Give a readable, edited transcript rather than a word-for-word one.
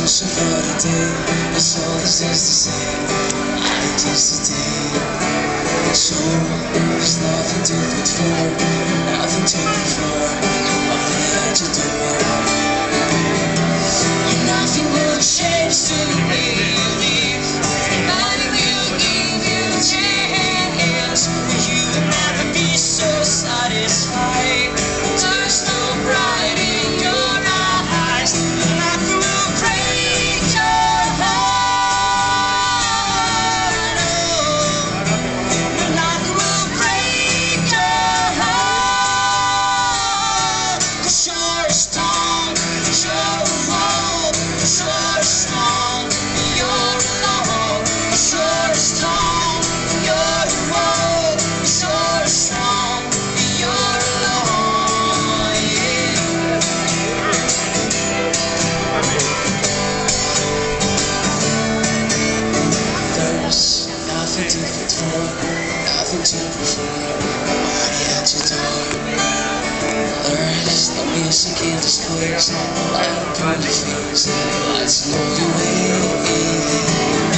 So for the day, it's all this is the same. I just today. So there's nothing to look for, nothing to look for. All I had to do, and nothing will change till the day you leave. Nobody will give you a chance. You will never be so satisfied. There's no bright in your eyes. Nothing will break your heart. No, nothing will break your heart. 'Cause you're strong, you're alone. 'Cause you're strong, you're alone. 'Cause you're strong, you're alone. 'Cause you're strong, you're alone. Yeah. There's nothing to look for, nothing to prefer. Nobody at your door. There's no music in the squares, no light up in the fields. Lights along the way.